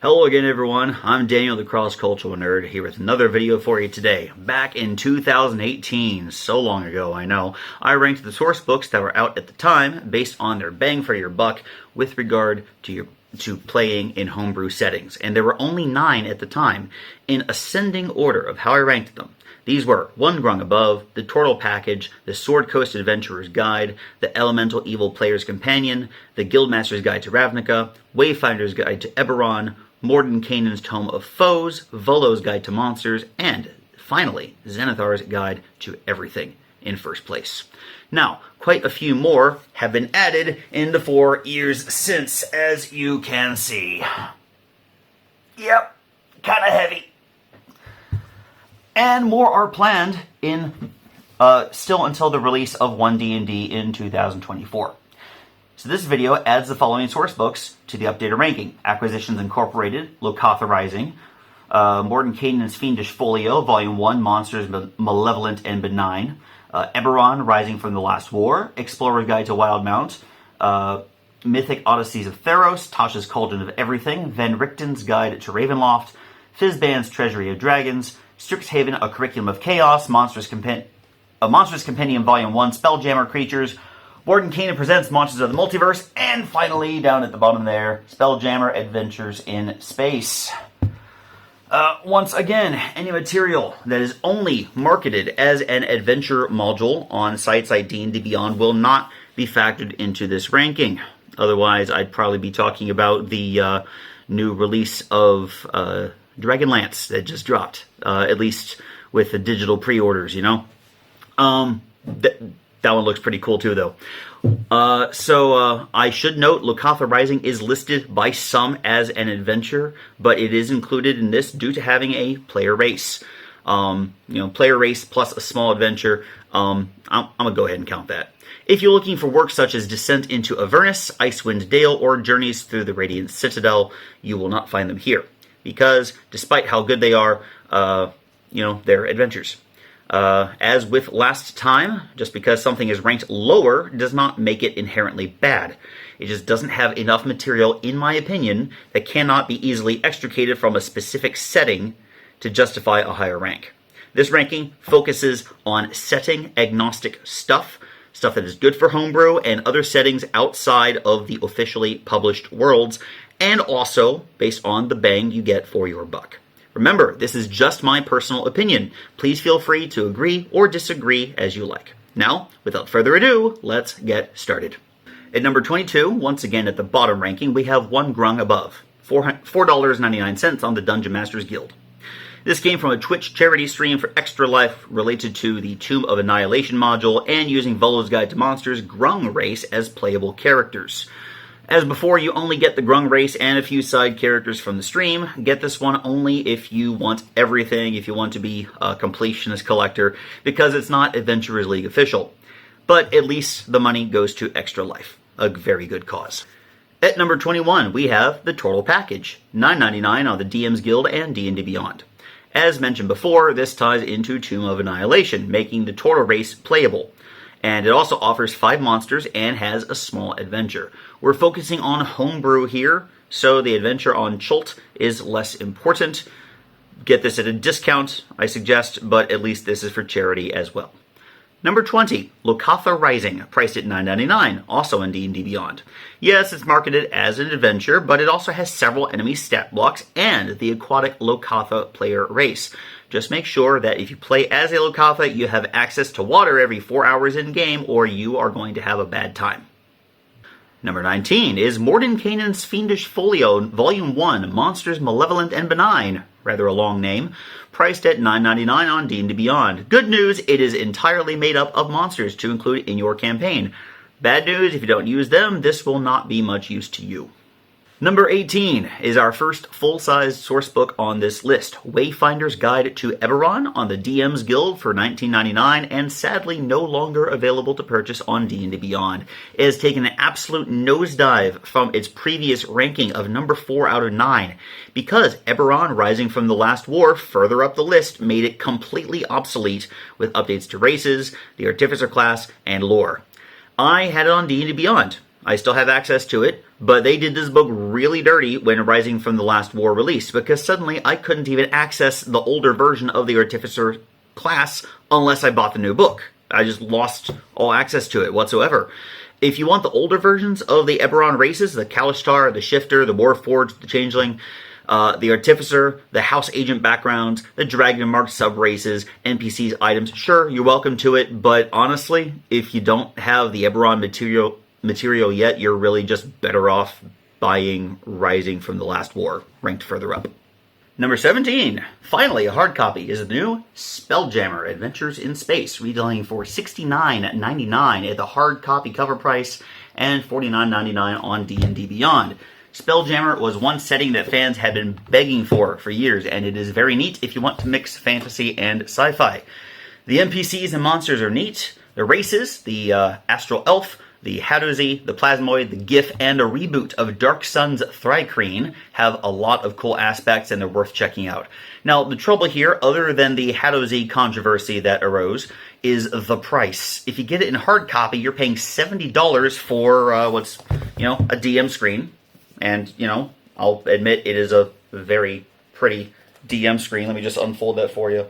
Hello again everyone, I'm Daniel the Cross-Cultural Nerd here with another video for you today. Back in 2018, so long ago I know, I ranked the source books that were out at the time based on their bang for your buck with regard to playing in homebrew settings. And there were only 9 at the time, in ascending order of how I ranked them. These were One Grung Above, the Turtle Package, the Sword Coast Adventurer's Guide, the Elemental Evil Player's Companion, the Guildmaster's Guide to Ravnica, Wayfinder's Guide to Eberron, Mordenkainen's Tome of Foes, Volo's Guide to Monsters, and finally, Zenithar's Guide to Everything in first place. Now, quite a few more have been added in the 4 years since, as you can see. Yep, kind of heavy. And more are planned in still until the release of 1D&D in 2024. So this video adds the following source books to the updated ranking: Acquisitions Incorporated, Lokatha Rising, Mordenkainen's Fiendish Folio, Volume 1, Monsters Malevolent and Benign, Eberron, Rising from the Last War, Explorer's Guide to Wildmount, Mythic Odysseys of Theros, Tasha's Cauldron of Everything, Van Richten's Guide to Ravenloft, Fizban's Treasury of Dragons, Strixhaven, A Curriculum of Chaos, Monsters Compendium Volume 1, Spelljammer Creatures, Mordenkainen Presents Monsters of the Multiverse, and finally, down at the bottom there, Spelljammer Adventures in Space. Once again, any material that is only marketed as an adventure module on sites like D&D Beyond will not be factored into this ranking. Otherwise, I'd probably be talking about the new release of Dragonlance that just dropped, at least with the digital pre-orders, you know? That one looks pretty cool too, though. I should note Lokatha Rising is listed by some as an adventure, but it is included in this due to having a player race. Player race plus a small adventure. I'm gonna go ahead and count that. If you're looking for work such as Descent into Avernus, Icewind Dale, or Journeys through the Radiant Citadel, you will not find them here, because despite how good they are, they're adventures. As with last time, just because something is ranked lower does not make it inherently bad. It just doesn't have enough material, in my opinion, that cannot be easily extricated from a specific setting to justify a higher rank. This ranking focuses on setting-agnostic stuff that is good for homebrew and other settings outside of the officially published worlds, and also based on the bang you get for your buck. Remember, this is just my personal opinion. Please feel free to agree or disagree as you like. Now, without further ado, let's get started. At number 22, once again at the bottom ranking, we have One Grung Above, $4.99 on the Dungeon Masters Guild. This came from a Twitch charity stream for Extra Life related to the Tomb of Annihilation module and using Volo's Guide to Monsters' Grung race as playable characters. As before, you only get the Grung race and a few side characters from the stream. Get this one only if you want everything, if you want to be a completionist collector, because it's not Adventurers League official. But at least the money goes to Extra Life, a very good cause. At number 21, we have the Turtle Package, $9.99 on the DM's Guild and D&D Beyond. As mentioned before, this ties into Tomb of Annihilation, making the Turtle race playable. And it also offers 5 monsters and has a small adventure. We're focusing on homebrew here, so the adventure on Chult is less important. Get this at a discount, I suggest, but at least this is for charity as well. Number 20, Lokatha Rising, priced at $9.99, also on D&D Beyond. Yes, it's marketed as an adventure, but it also has several enemy stat blocks and the aquatic Lokatha player race. Just make sure that if you play as a Lokatha, you have access to water every 4 hours in-game, or you are going to have a bad time. Number 19 is Mordenkainen's Fiendish Folio, Volume 1, Monsters Malevolent and Benign, rather a long name, priced at $9.99 on D&D Beyond. Good news, it is entirely made up of monsters to include in your campaign. Bad news, if you don't use them, this will not be much use to you. Number 18 is our first full-sized sourcebook on this list, Wayfinder's Guide to Eberron on the DM's Guild for $19.99, and sadly no longer available to purchase on D&D Beyond. It has taken an absolute nosedive from its previous ranking of number 4 out of 9, because Eberron Rising from the Last War, further up the list, made it completely obsolete with updates to races, the Artificer class, and lore. I had it on D&D Beyond. I still have access to it, but they did this book really dirty when Rising from the Last War released, because suddenly I couldn't even access the older version of the Artificer class unless I bought the new book. I just lost all access to it whatsoever. If you want the older versions of the Eberron races, the Kalishtar, the Shifter, the Warforged, the Changeling, the Artificer, the House Agent backgrounds, the Dragon Mark sub-races, NPCs, items, sure, you're welcome to it, but honestly, if you don't have the Eberron material yet, you're really just better off buying Rising from the Last War, ranked further up. Number 17, finally a hard copy, is the new Spelljammer Adventures in Space, retailing for $69.99 at the hard copy cover price and $49.99 on D&D Beyond. Spelljammer was one setting that fans had been begging for years, and it is very neat if you want to mix fantasy and sci-fi. The NPCs and monsters are neat. The races, the Astral Elf, the Hadozi, the Plasmoid, the Gif, and a reboot of Dark Sun's Thrycreen have a lot of cool aspects, and they're worth checking out. Now, the trouble here, other than the Hadozi controversy that arose, is the price. If you get it in hard copy, you're paying $70 for what's, a DM screen. And, I'll admit it is a very pretty DM screen. Let me just unfold that for you.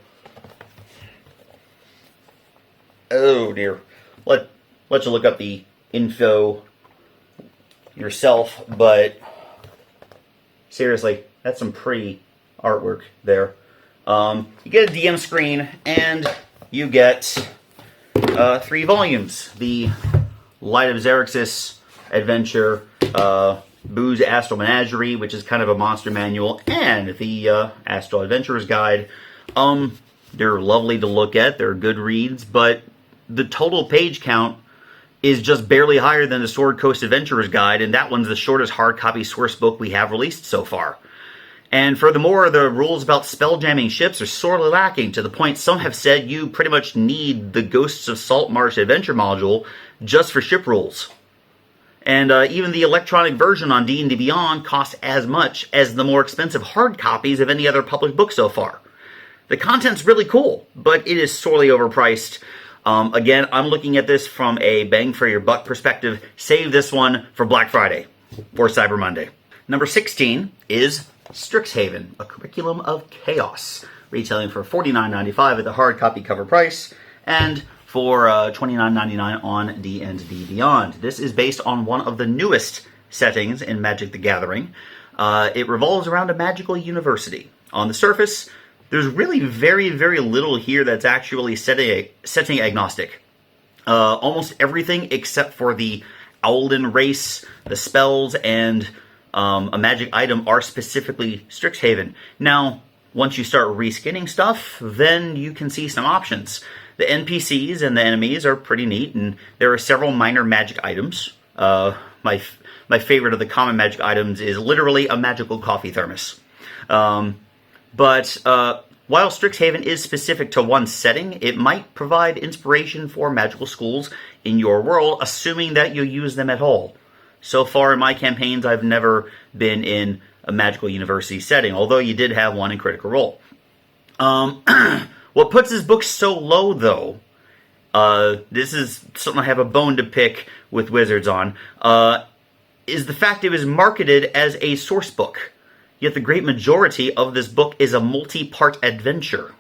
Oh, dear. Let you look up the info yourself, but seriously, that's some pretty artwork there. You get a DM screen, and you get 3 volumes. The Light of Xerxes adventure, Boo's Astral Menagerie, which is kind of a monster manual, and the Astral Adventurer's Guide. They're lovely to look at, they're good reads, but the total page count is just barely higher than the Sword Coast Adventurer's Guide, and that one's the shortest hard copy source book we have released so far. And furthermore, the rules about spell jamming ships are sorely lacking, to the point some have said you pretty much need the Ghosts of Saltmarsh adventure module just for ship rules. And even the electronic version on D&D Beyond costs as much as the more expensive hard copies of any other published book so far. The content's really cool, but it is sorely overpriced. Again, I'm looking at this from a bang-for-your-buck perspective. Save this one for Black Friday or Cyber Monday. Number 16 is Strixhaven, a Curriculum of Chaos, retailing for $49.95 at the hard copy cover price, and for $29.99 on D&D Beyond. This is based on one of the newest settings in Magic the Gathering. It revolves around a magical university. On the surface, there's really very, very little here that's actually setting agnostic. Almost everything except for the Owlden race, the spells, and a magic item are specifically Strixhaven. Now, once you start reskinning stuff, then you can see some options. The NPCs and the enemies are pretty neat, and there are several minor magic items. My favorite of the common magic items is literally a magical coffee thermos. But while Strixhaven is specific to one setting, it might provide inspiration for magical schools in your world, assuming that you use them at all. So far in my campaigns, I've never been in a magical university setting, although you did have one in Critical Role. What puts this book so low, though, this is something I have a bone to pick with Wizards on, is the fact it was marketed as a source book. Yet the great majority of this book is a multi-part adventure.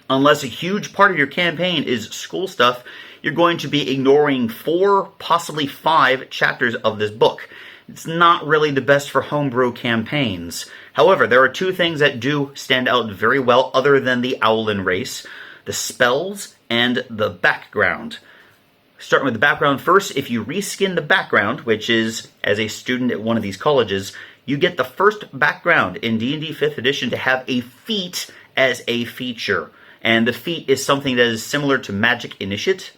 Unless a huge part of your campaign is school stuff, you're going to be ignoring 4, possibly 5 chapters of this book. It's not really the best for homebrew campaigns. However, there are 2 things that do stand out very well other than the Owlin race: the spells and the background. Starting with the background first, if you reskin the background, which is as a student at one of these colleges, you get the first background in D&D 5th edition to have a feat as a feature. And the feat is something that is similar to Magic Initiate.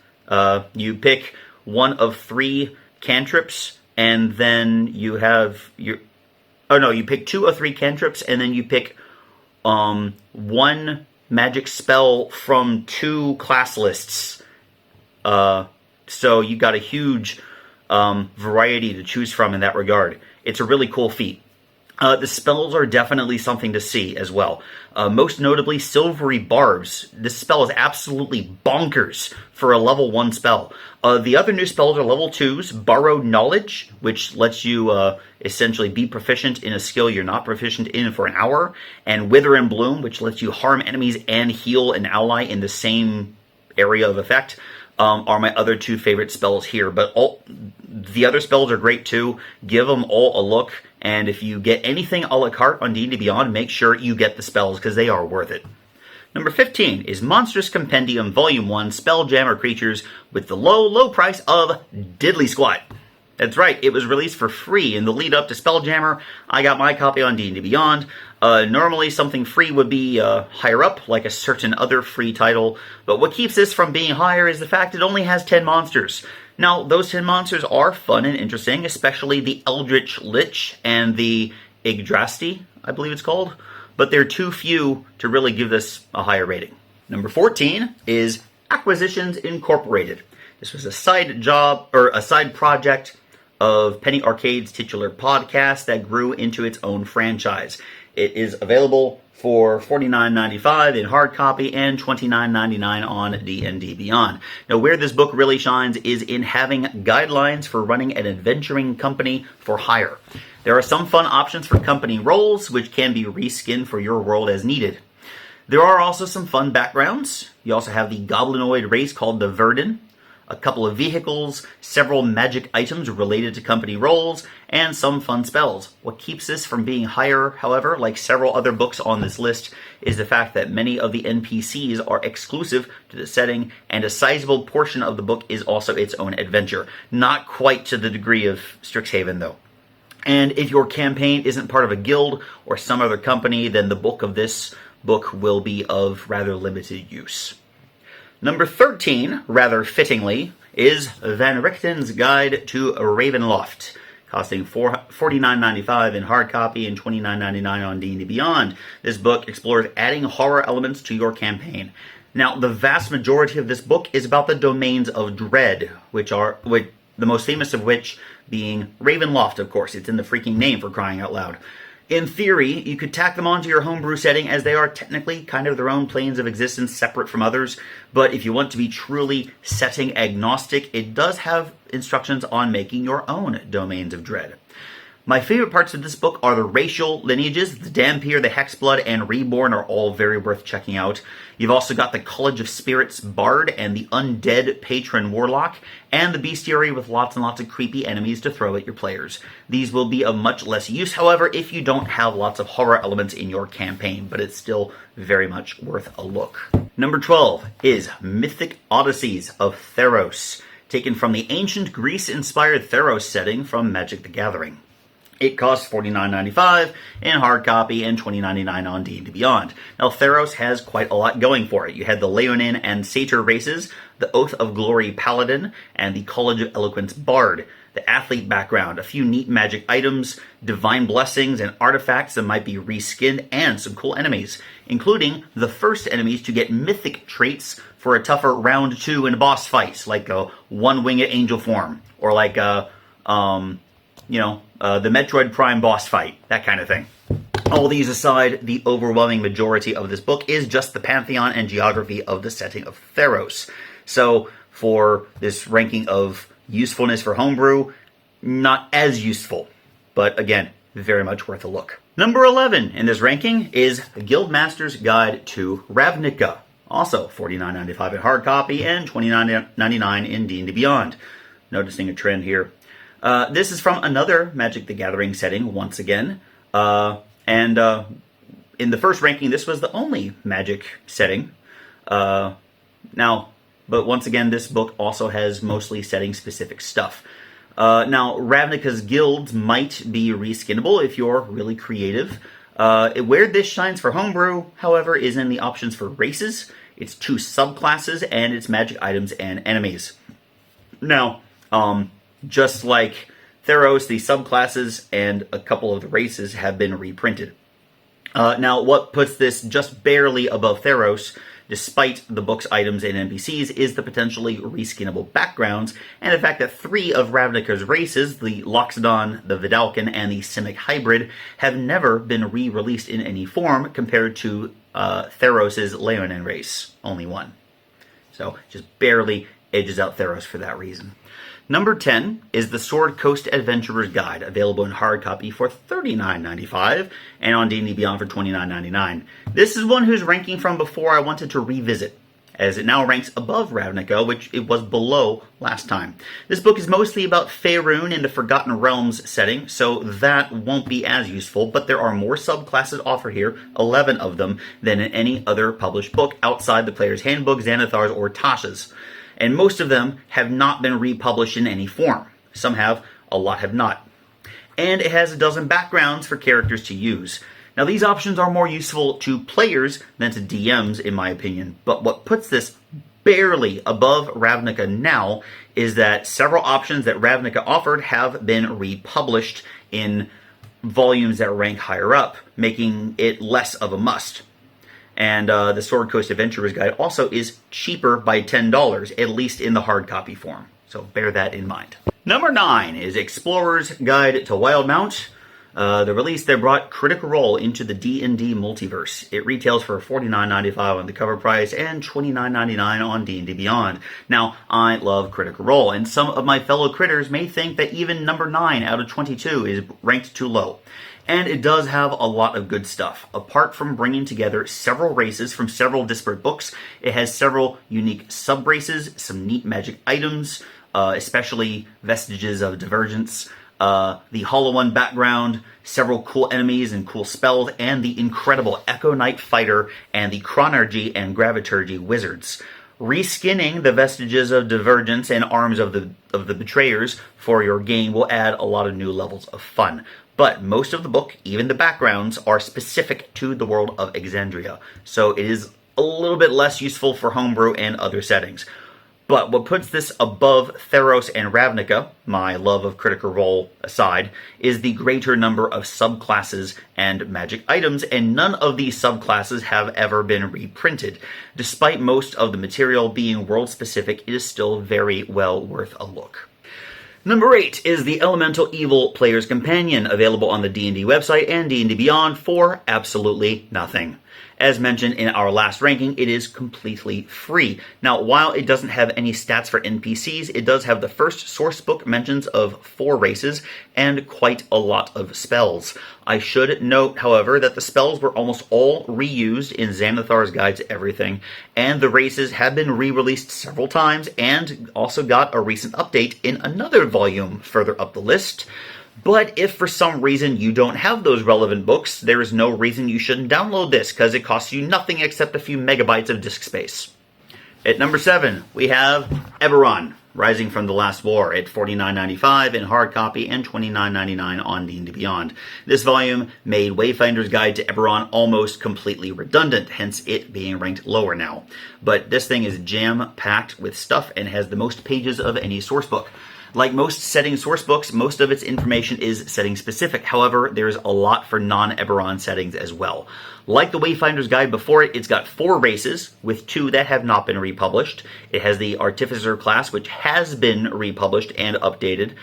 You pick one of 3 cantrips, and then you have your... Oh no, you pick 2 of 3 cantrips, and then you pick 1 magic spell from 2 class lists. So you got a huge variety to choose from in that regard. It's a really cool feat. The spells are definitely something to see as well. Most notably, Silvery Barbs. This spell is absolutely bonkers for a level 1 spell. The other new spells are level 2s. Borrowed Knowledge, which lets you essentially be proficient in a skill you're not proficient in for an hour. And Wither and Bloom, which lets you harm enemies and heal an ally in the same area of effect. Are my other 2 favorite spells here. But the other spells are great too. Give them all a look. And if you get anything a la carte on D&D Beyond, make sure you get the spells because they are worth it. Number 15 is Monstrous Compendium Volume 1 Spelljammer Creatures with the low price of Diddly Squat. That's right, it was released for free in the lead up to Spelljammer. I got my copy on D&D Beyond. Normally something free would be higher up, like a certain other free title, but what keeps this from being higher is the fact it only has 10 monsters. Now, those 10 monsters are fun and interesting, especially the Eldritch Lich and the Yggdrasti, I believe it's called, but they're too few to really give this a higher rating. Number 14 is Acquisitions Incorporated. This was a side project of Penny Arcade's titular podcast that grew into its own franchise. It is available for $49.95 in hard copy and $29.99 on D&D Beyond. Now, where this book really shines is in having guidelines for running an adventuring company for hire. There are some fun options for company roles, which can be reskinned for your world as needed. There are also some fun backgrounds. You also have the goblinoid race called the Verdin, a couple of vehicles, several magic items related to company roles, and some fun spells. What keeps this from being higher, however, like several other books on this list, is the fact that many of the NPCs are exclusive to the setting, and a sizable portion of the book is also its own adventure. Not quite to the degree of Strixhaven, though. And if your campaign isn't part of a guild or some other company, then the bulk of this book will be of rather limited use. Number 13, rather fittingly, is Van Richten's Guide to Ravenloft, costing $49.95 in hard copy and $29.99 on D&D Beyond. This book explores adding horror elements to your campaign. Now, the vast majority of this book is about the domains of dread, which the most famous of which being Ravenloft, of course. It's in the freaking name, for crying out loud. In theory, you could tack them onto your homebrew setting, as they are technically kind of their own planes of existence separate from others, but if you want to be truly setting agnostic, it does have instructions on making your own domains of dread. My favorite parts of this book are the racial lineages. The Dhampir, the Hexblood, and Reborn are all very worth checking out. You've also got the College of Spirits Bard and the Undead Patron Warlock, and the Bestiary with lots and lots of creepy enemies to throw at your players. These will be of much less use, however, if you don't have lots of horror elements in your campaign, but it's still very much worth a look. Number 12 is Mythic Odysseys of Theros, taken from the ancient Greece-inspired Theros setting from Magic the Gathering. It costs $49.95 in hard copy and $20.99 on D&D Beyond. Now, Theros has quite a lot going for it. You had the Leonin and Satyr races, the Oath of Glory Paladin, and the College of Eloquence Bard. The athlete background, a few neat magic items, divine blessings, and artifacts that might be reskinned, and some cool enemies, including the first enemies to get mythic traits for a tougher round 2 in boss fights, like a one-winged angel form, or like the Metroid Prime boss fight, that kind of thing. All these aside, the overwhelming majority of this book is just the pantheon and geography of the setting of Theros. So, for this ranking of usefulness for homebrew, not as useful, but again, very much worth a look. Number 11 in this ranking is Guildmaster's Guide to Ravnica, also $49.95 in hard copy and $29.99 in D&D Beyond. Noticing a trend here. This is from another Magic the Gathering setting, once again. In the first ranking, this was the only Magic setting. But once again, this book also has mostly setting-specific stuff. Now, Ravnica's guilds might be reskinnable if you're really creative. Where this shines for homebrew, however, is in the options for races, its 2 subclasses, and its magic items and enemies. Now, just like Theros, the subclasses and a couple of the races have been reprinted. Now, what puts this just barely above Theros despite the book's items and NPCs, is the potentially reskinnable backgrounds, and the fact that 3 of Ravnica's races, the Loxodon, the Vidalcan, and the Simic hybrid, have never been re-released in any form compared to Theros' Leonin race, only 1. So just barely edges out Theros for that reason. Number 10 is the Sword Coast Adventurer's Guide, available in hard copy for $39.95 and on D&D Beyond for $29.99. This is one whose ranking from before I wanted to revisit, as it now ranks above Ravnica, which it was below last time. This book is mostly about Faerun in the Forgotten Realms setting, so that won't be as useful, but there are more subclasses offered here, 11 of them, than in any other published book outside the Player's Handbook, Xanathar's, or Tasha's. And most of them have not been republished in any form. Some have, a lot have not. And it has a dozen backgrounds for characters to use. Now, these options are more useful to players than to DMs, in my opinion, but what puts this barely above Ravnica now is that several options that Ravnica offered have been republished in volumes that rank higher up, making it less of a must. And the Sword Coast Adventurer's Guide also is cheaper by $10, at least in the hard copy form. So bear that in mind. Number 9 is Explorer's Guide to Wildmount. The release that brought Critical Role into the D&D multiverse. It retails for $49.95 on the cover price and $29.99 on D&D Beyond. Now, I love Critical Role, and some of my fellow critters may think that even number 9 out of 22 is ranked too low. And it does have a lot of good stuff. Apart from bringing together several races from several disparate books, it has several unique sub-races, some neat magic items, especially Vestiges of Divergence, the Hollow One background, several cool enemies and cool spells, and the incredible Echo Knight Fighter and the Chronergy and Graviturgy Wizards. Reskinning the Vestiges of Divergence and Arms of the Betrayers for your game will add a lot of new levels of fun. But most of the book, even the backgrounds, are specific to the world of Exandria, so it is a little bit less useful for homebrew and other settings. But what puts this above Theros and Ravnica, my love of Critical Role aside, is the greater number of subclasses and magic items, and none of these subclasses have ever been reprinted. Despite most of the material being world-specific, it is still very well worth a look. Number 8 is the Elemental Evil Player's Companion, available on the D&D website and D&D Beyond for absolutely nothing. As mentioned in our last ranking, it is completely free. Now, while it doesn't have any stats for NPCs, it does have the first sourcebook mentions of 4 races and quite a lot of spells. I should note, however, that the spells were almost all reused in Xanathar's Guide to Everything, and the races have been re-released several times and also got a recent update in another volume further up the list. But if for some reason you don't have those relevant books, there is no reason you shouldn't download this, because it costs you nothing except a few megabytes of disk space. At number 7, we have Eberron, Rising from the Last War, at $49.95 in hard copy and $29.99 on D&D Beyond. This volume made Wayfinder's Guide to Eberron almost completely redundant, hence it being ranked lower now. But this thing is jam-packed with stuff and has the most pages of any sourcebook. Like most setting sourcebooks, most of its information is setting specific. However, there's a lot for non-Eberron settings as well. Like the Wayfinder's Guide before it, it's got 4 races, with 2 that have not been republished. It has the Artificer class, which has been republished and updated.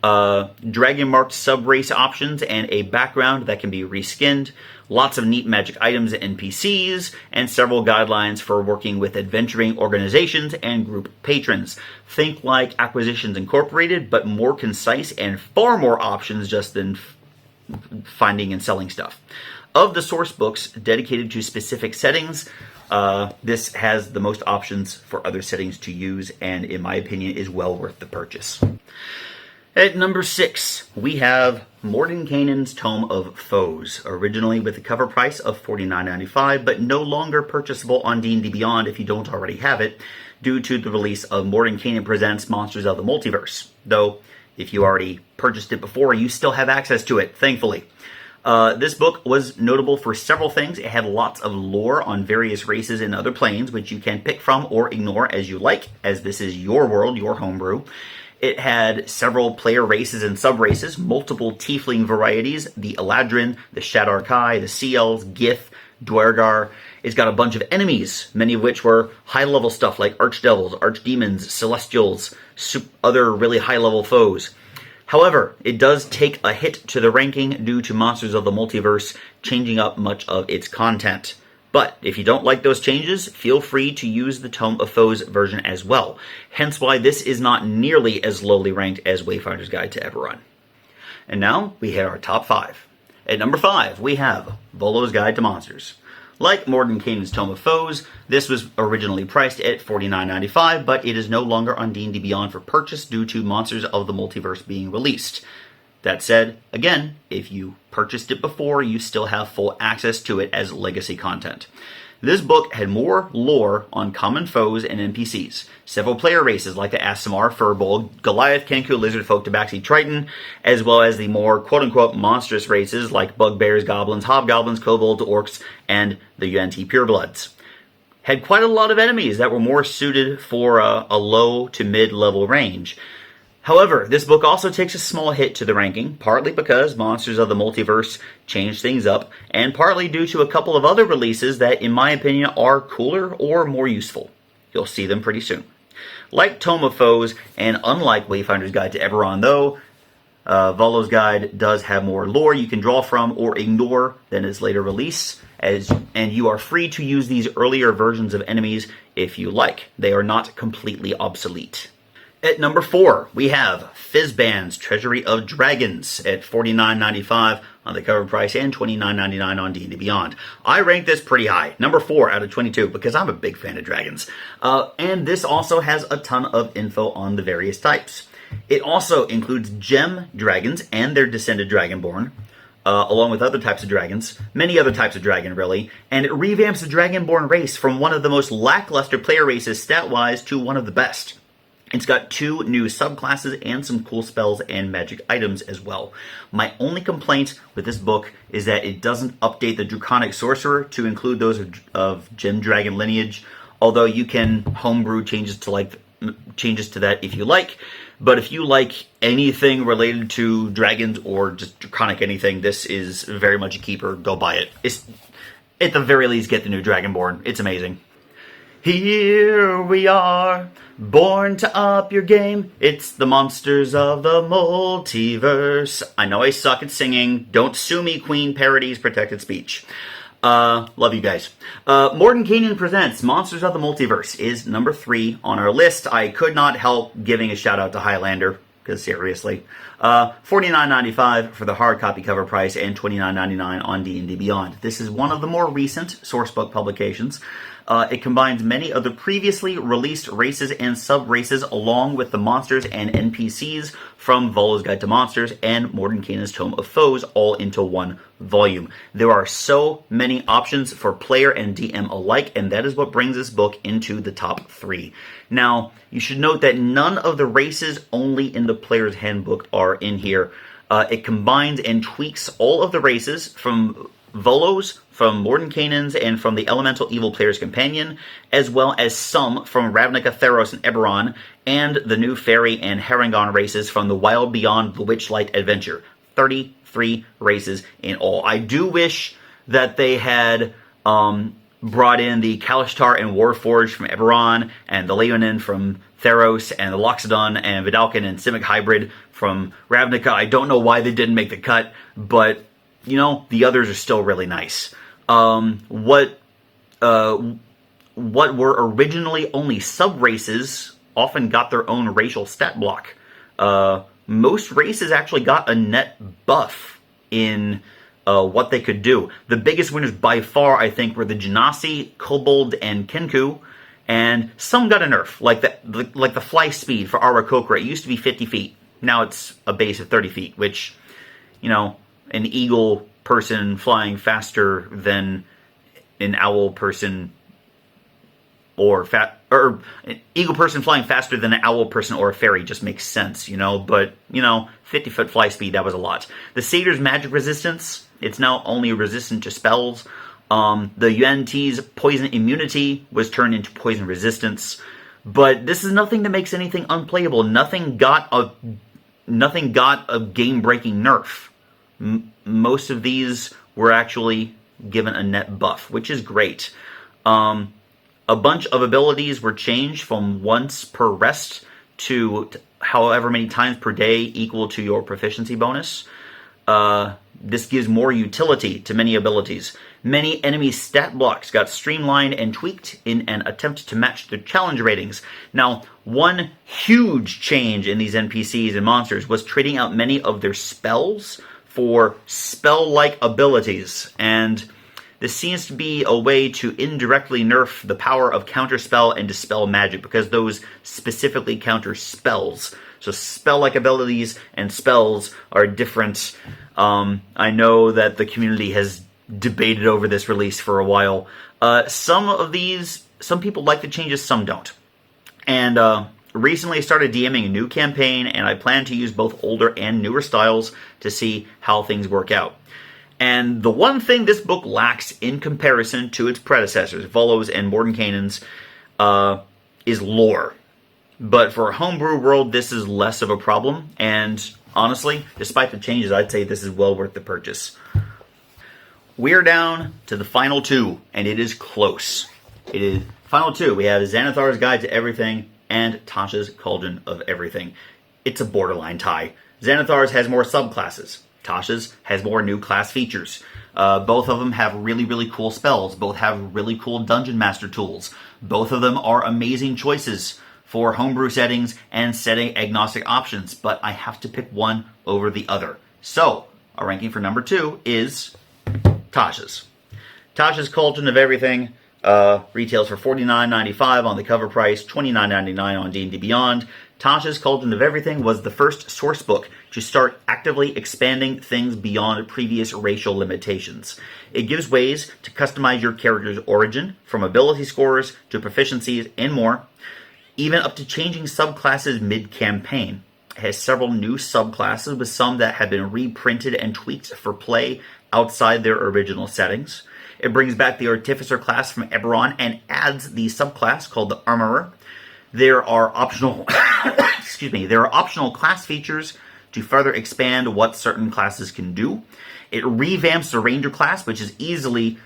Dragon-marked sub-race options and a background that can be reskinned. Lots of neat magic items and NPCs, and several guidelines for working with adventuring organizations and group patrons. Think like Acquisitions Incorporated, but more concise and far more options just than finding and selling stuff. Of the source books dedicated to specific settings, this has the most options for other settings to use, and in my opinion is well worth the purchase. At number 6, we have Mordenkainen's Tome of Foes, originally with a cover price of $49.95, but no longer purchasable on D&D Beyond if you don't already have it, due to the release of Mordenkainen Presents Monsters of the Multiverse. Though, if you already purchased it before, you still have access to it, thankfully. This book was notable for several things. It had lots of lore on various races and other planes, which you can pick from or ignore as you like, as this is your world, your homebrew. It had several player races and sub-races, multiple tiefling varieties, the Eladrin, the Shadar Kai, the Sea Elves, Gith, Dwergar, It's got a bunch of enemies, many of which were high-level stuff like archdevils, archdemons, celestials, other really high-level foes. However, it does take a hit to the ranking due to Monsters of the Multiverse changing up much of its content. But if you don't like those changes, feel free to use the Tome of Foes version as well. Hence why this is not nearly as lowly ranked as Wayfinder's Guide to Eberron. And now we hit our top 5. At number 5, we have Volo's Guide to Monsters. Like Mordenkainen's Tome of Foes, this was originally priced at $49.95, but it is no longer on D&D Beyond for purchase due to Monsters of the Multiverse being released. That said, again, if you purchased it before, you still have full access to it as legacy content. This book had more lore on common foes and NPCs. Several player races like the Aasimar, Firbolg, Goliath, Kenku, Lizardfolk, Tabaxi, Triton, as well as the more quote-unquote monstrous races like Bugbears, Goblins, Hobgoblins, Kobolds, Orcs, and the Yuan-Ti Purebloods. Had quite a lot of enemies that were more suited for a low to mid-level range. However, this book also takes a small hit to the ranking, partly because Monsters of the Multiverse changed things up, and partly due to a couple of other releases that, in my opinion, are cooler or more useful. You'll see them pretty soon. Like Tome of Foes, and unlike Wayfinder's Guide to Eberron, though, Volo's Guide does have more lore you can draw from or ignore than its later release, and you are free to use these earlier versions of enemies if you like. They are not completely obsolete. At number 4, we have Fizban's Treasury of Dragons at $49.95 on the cover price and $29.99 on D&D Beyond. I rank this pretty high, number 4 out of 22, because I'm a big fan of dragons. And this also has a ton of info on the various types. It also includes gem dragons and their descended dragonborn, along with other types of dragons, many other types of dragon, really, and it revamps the dragonborn race from one of the most lackluster player races stat-wise to one of the best. It's got 2 new subclasses and some cool spells and magic items as well. My only complaint with this book is that it doesn't update the Draconic Sorcerer to include those of Gem Dragon lineage, although you can homebrew changes to that if you like. But if you like anything related to dragons or just Draconic anything, this is very much a keeper. Go buy it. At the very least, get the new Dragonborn. It's amazing. Here we are, born to up your game. It's the Monsters of the Multiverse. I know I suck at singing. Don't sue me, Queen. Parodies, protected speech. Love you guys. Mordenkainen Presents Monsters of the Multiverse is number 3 on our list. I could not help giving a shout out to Highlander, because seriously. $49.95 for the hard copy cover price and $29.99 on D&D Beyond. This is one of the more recent Sourcebook publications. It combines many of the previously released races and sub-races along with the monsters and NPCs from Volo's Guide to Monsters and Mordenkainen's Tome of Foes all into one volume. There are so many options for player and DM alike, and that is what brings this book into the top 3. Now, you should note that none of the races only in the Player's Handbook are in here. It combines and tweaks all of the races from Volo's, from Mordenkainen's, and from the Elemental Evil Player's Companion, as well as some from Ravnica, Theros, and Eberron, and the new Fairy and Harengon races from the Wild Beyond the Witchlight Adventure. 33 races in all. I do wish that they had brought in the Kalishtar and Warforged from Eberron, and the Leonin from Theros, and the Loxodon and Vidalcan and Simic Hybrid from Ravnica. I don't know why they didn't make the cut, but you know, the others are still really nice. What were originally only sub-races often got their own racial stat block. Most races actually got a net buff in what they could do. The biggest winners by far, I think, were the Genasi, Kobold, and Kenku, and some got a nerf, like the fly speed for Aarakocra. It used to be 50 feet. Now it's a base of 30 feet, which, you know, an eagle person flying faster than an owl person or an eagle person flying faster than an owl person or a fairy just makes sense, you know, but, you know, 50-foot fly speed, that was a lot. The Satyr's magic resistance, it's now only resistant to spells. The Yuan-Ti's poison immunity was turned into poison resistance, but this is nothing that makes anything unplayable. Nothing got a game-breaking nerf. Most of these were actually given a net buff, which is great. A bunch of abilities were changed from once per rest to however many times per day equal to your proficiency bonus. This gives more utility to many abilities. Many enemy stat blocks got streamlined and tweaked in an attempt to match their challenge ratings. Now, one huge change in these NPCs and monsters was trading out many of their spells for spell-like abilities, and this seems to be a way to indirectly nerf the power of counterspell and dispel magic, because those specifically counter spells. So spell-like abilities and spells are different. I know that the community has debated over this release for a while. Some people like the changes, some don't. And recently I started DMing a new campaign, and I plan to use both older and newer styles to see how things work out. And the one thing this book lacks in comparison to its predecessors, Volo's and Mordenkainen's, is lore. But for a homebrew world, this is less of a problem, and honestly, despite the changes, I'd say this is well worth the purchase. We're down to the final two, and it is close. It is final two. We have Xanathar's Guide to Everything and Tasha's Cauldron of Everything. It's a borderline tie. Xanathar's has more subclasses. Tasha's has more new class features. Both of them have really, really cool spells. Both have really cool Dungeon Master tools. Both of them are amazing choices for homebrew settings and setting-agnostic options, but I have to pick one over the other. So, our ranking for number 2 is Tasha's. Tasha's Cauldron of Everything retails for $49.95 on the cover price, $29.99 on D&D Beyond. Tasha's Cauldron of Everything was the first source book to start actively expanding things beyond previous racial limitations. It gives ways to customize your character's origin, from ability scores to proficiencies and more, even up to changing subclasses mid-campaign. It has several new subclasses, with some that have been reprinted and tweaked for play outside their original settings. It brings back the Artificer class from Eberron and adds the subclass called the Armorer. There are optional class features to further expand what certain classes can do. It revamps the Ranger class, which is especially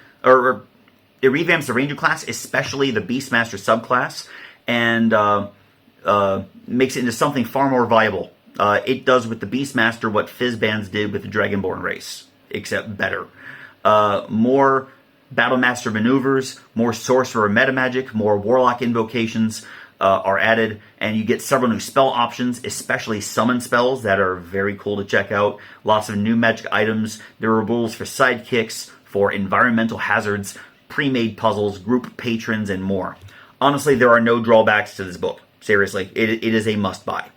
the Beastmaster subclass, and makes it into something far more viable. It does with the Beastmaster what Fizzbands did with the Dragonborn race, except better. More Battlemaster maneuvers, more Sorcerer metamagic, more Warlock invocations are added, and you get several new spell options, especially summon spells that are very cool to check out. Lots of new magic items. There are rules for sidekicks, for environmental hazards, pre-made puzzles, group patrons, and more. Honestly, there are no drawbacks to this book. Seriously, it is a must-buy.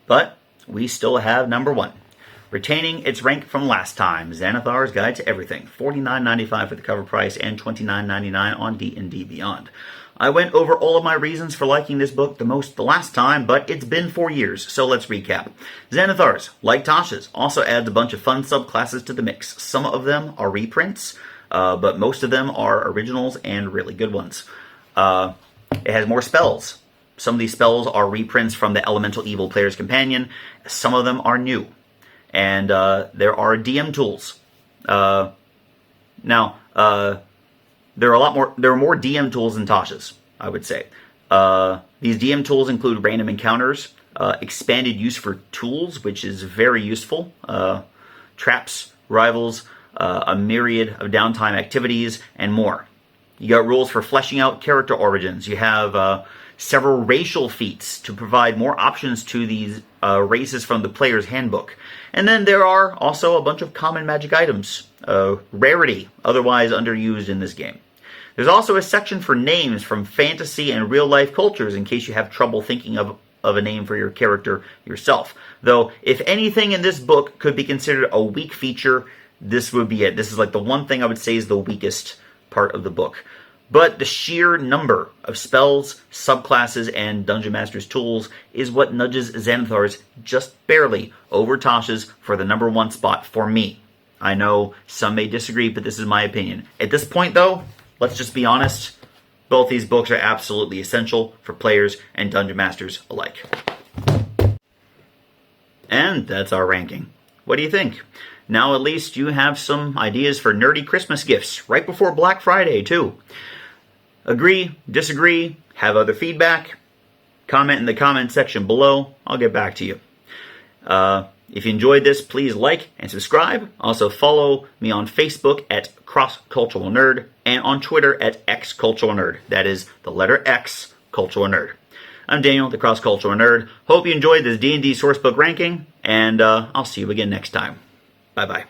But we still have number 1. Retaining its rank from last time, Xanathar's Guide to Everything, $49.95 for the cover price and $29.99 on D&D Beyond. I went over all of my reasons for liking this book the most the last time, but it's been 4 years, so let's recap. Xanathar's, like Tasha's, also adds a bunch of fun subclasses to the mix. Some of them are reprints, but most of them are originals and really good ones. It has more spells. Some of these spells are reprints from the Elemental Evil Player's Companion. Some of them are new. And there are DM tools. There are more DM tools than Tasha's, I would say. These DM tools include random encounters, expanded use for tools, which is very useful, traps, rivals, a myriad of downtime activities, and more. You got rules for fleshing out character origins. You have several racial feats to provide more options to these races from the player's handbook. And then there are also a bunch of common magic items, rarity, otherwise underused in this game. There's also a section for names from fantasy and real-life cultures in case you have trouble thinking of a name for your character yourself. Though, if anything in this book could be considered a weak feature, this would be it. This is like the one thing I would say is the weakest part of the book. But the sheer number of spells, subclasses, and Dungeon Master's tools is what nudges Xanathar's just barely over Tasha's for the number 1 spot for me. I know some may disagree, but this is my opinion. At this point, though, let's just be honest. Both these books are absolutely essential for players and Dungeon Masters alike. And that's our ranking. What do you think? Now at least you have some ideas for nerdy Christmas gifts right before Black Friday, too. Agree, disagree, have other feedback? Comment in the comment section below. I'll get back to you. If you enjoyed this, please like and subscribe. Also follow me on Facebook at Cross Cultural Nerd and on Twitter at X Cultural Nerd. That is the letter X Cultural Nerd. I'm Daniel, the Cross Cultural Nerd. Hope you enjoyed this D&D Sourcebook ranking, and I'll see you again next time. Bye-bye.